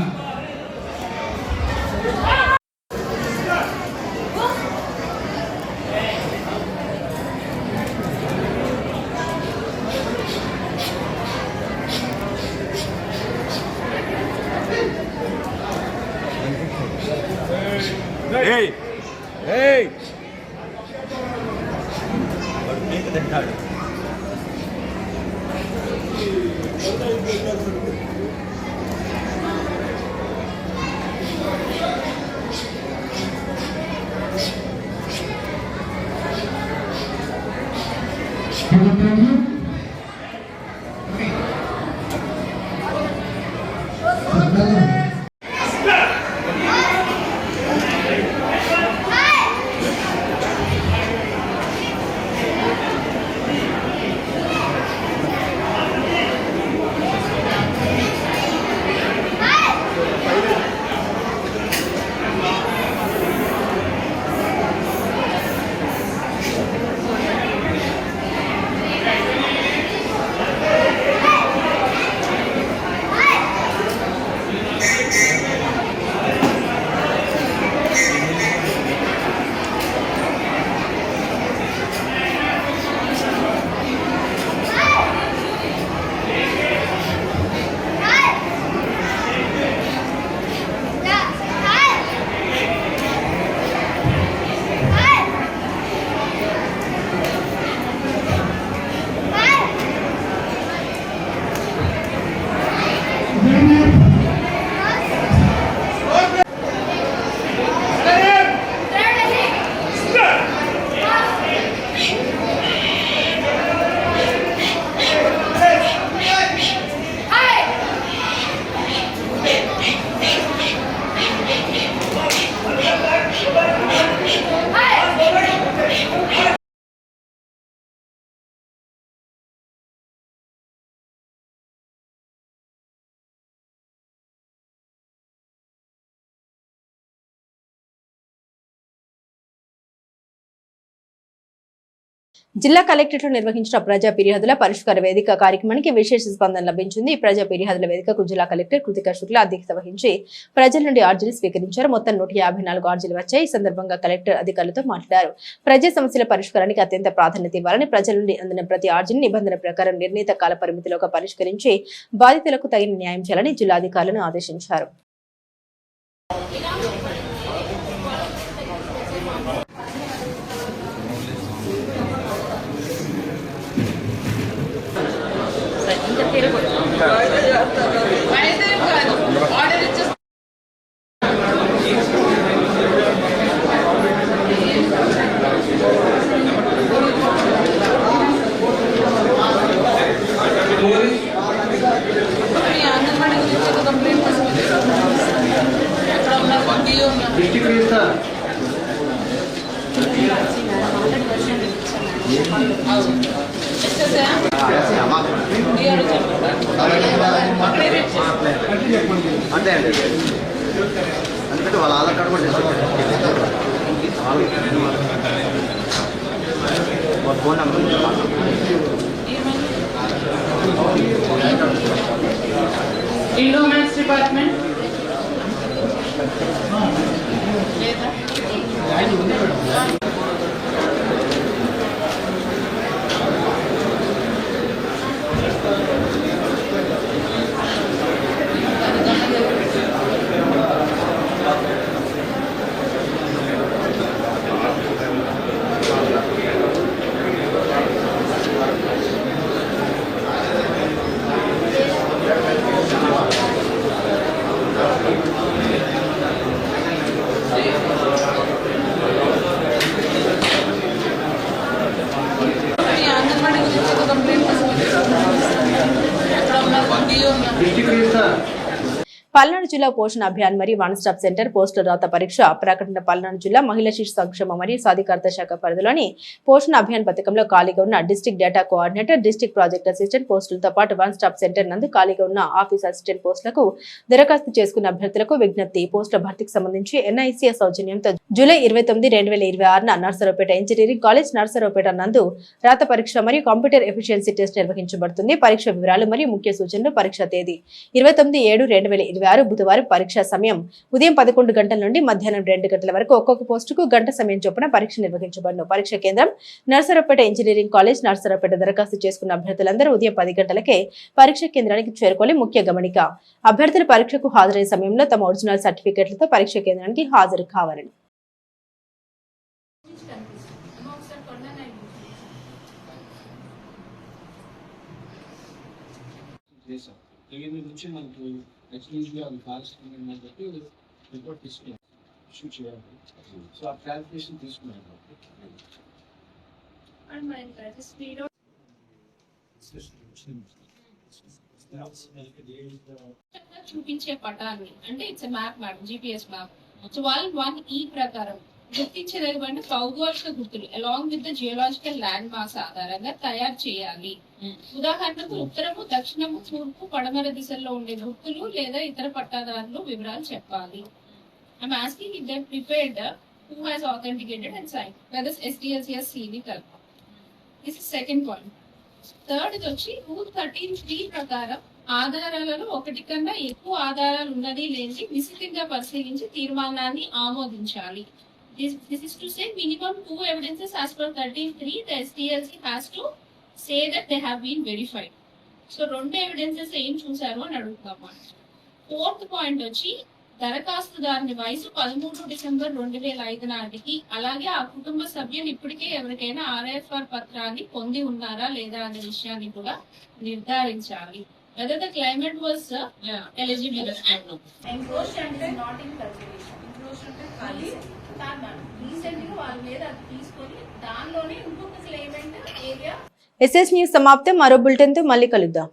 జిల్లా కలెక్టరేట్లో నిర్వహించిన ప్రజా ఫిర్యాదుల పరిష్కార వేదిక కార్యక్రమానికి విశేష స్పందన లభించింది. ఈ ప్రజా ఫిర్యాదుల వేదికకు జిల్లా కలెక్టర్ కృతికా శుక్లా అధ్యక్షత వహించి ప్రజల నుండి అర్జీలు స్వీకరించారు. మొత్తం 154 అర్జీలు వచ్చాయి. ఈ సందర్భంగా కలెక్టర్ అధికారులతో మాట్లాడారు. ప్రజా సమస్యల పరిష్కారానికి అత్యంత ప్రాధాన్యత ఇవ్వాలని, ప్రజల నుండి అందిన ప్రతి అర్జీని నిబంధన ప్రకారం నిర్ణీత కాల పరిమితిలోగా పరిష్కరించి బాధితులకు తగిన న్యాయం చేయాలని జిల్లా అధికారులను ఆదేశించారు. అంతే అండి, అందుకంటే వాళ్ళ ఆధార్ కార్డు కూడా और फोन नंबर इंडोमेंट्स डिपार्टमेंट పల్నాడు జిల్లా పోషణ అభియాన్ మరియు వన్ స్టాప్ సెంటర్ పోస్టుల రాత పరీక్ష ప్రకటన. పల్నాడు జిల్లా మహిళా శిశు సంక్షేమ మరియు సాధికారత శాఖ పరిధిలోని పోషణ అభియాన్ పథకంలో ఖాళీగా ఉన్న district data coordinator, district project assistant పోస్టులతో పాటు వన్ స్టాప్ సెంటర్ నందు ఖాళీగా ఉన్న ఆఫీస్ అసిస్టెంట్ పోస్టులకు దరఖాస్తు చేసుకున్న అభ్యర్థులకు విజ్ఞప్తి. పోస్టుల భర్తీకి సంబంధించి NICA సౌజన్యంతో July 29, 2026 Narasaraopet engineering college Narasaraopet నందు రాత పరీక్ష మరియు కంప్యూటర్ ఎఫిషియన్సీ టెస్ట్ నిర్వహించబడుతుంది. పరీక్ష వివరాలు మరియు ముఖ్య సూచనలు. పరీక్ష తేదీ 29/7/2026 బుధవారం. పరీక్ష సమయం ఉదయం 11 గంటల నుండి మధ్యాహ్నం 2 గంటల వరకు. ఒక్కొక్క పోస్టుకు గంట సమయం చొప్పున పరీక్ష నిర్వహించబడును. పరీక్ష కేంద్రం నర్సరావుపేట ఇంజనీరింగ్ కాలేజ్ నర్సరావుపేట. దరఖాస్తు చేసుకున్న అభ్యర్థులందరూ ఉదయం 10 గంటలకే పరీక్ష కేంద్రానికి చేరుకోవాలి. ముఖ్య గమనిక: అభ్యర్థులు పరీక్షకు హాజరయ్యే సమయంలో తమ ఒరిజినల్ సర్టిఫికెట్లతో పరీక్ష కేంద్రానికి హాజరు కావాలని. నుంచి మనకి నెక్స్ట్ నుంచి అది కాల్చుకుని చెప్పి రిపోర్ట్ తీసుకున్నాం, ఇష్యూ చేయాలి. సో ఆ క్లారిఫికేషన్ తీసుకున్నాను. చూపించే పటాన్ని అంటే it's map madam, GPS map. So వాళ్ళు 1E ప్రకారం గుర్తించదగిన భౌగోళిక గుర్తులు along with the geological land mass ఆధారంగా తయారు చేయాలి. ఉదాహరణకు ఉత్తరము, దక్షిణము, తూర్పు, పడమర దిశల్లో ఉండే గుర్తులు లేదా ఇతర పట్టాదారులు వివరాలు చెప్పాలి. I'm asking if they prepared, who has authenticated and signed, whether SDLCS CV కల్ప. This is second point. Third ఇది వచ్చి రూల్ 13(3) ప్రకారం ఆధారాలలో ఒకటి కన్నా ఎక్కువ ఆధారాలు ఉన్నది లేని విస్తృతంగా పరిశీలించి తీర్మానాన్ని ఆమోదించాలి. This is to say minimum 2 evidences as per 13(3). The SDLC has to say that they have been verified. So 2 evidences ఏం చూసారు అని అడుగుతాము. ఫోర్త్ పాయింట్ వచ్చి దరఖాస్తుదారుని వయసు 13 డిసెంబర్ 2005 నాటికి, అలాగే ఆ కుటుంబ సభ్యులు ఇప్పటికే ఎవరికైనా RFR పత్రాన్ని పొంది ఉన్నారా లేదా అనే విషయాన్ని కూడా నిర్ధారించాలి. Whether the claimant was eligible or not. Enclosed and is not in cultivation. Enclosed అంటే ఖాళీ తాను రీసెంట్గా వాళ్ళ మీద అది తీసుకొని దానిలోనే ఇంకొక క్లైమెంట్ ఏరియా. SS న్యూస్ సమాప్తం. మరో బులెటిన్తో మళ్ళీ కలుద్దాం.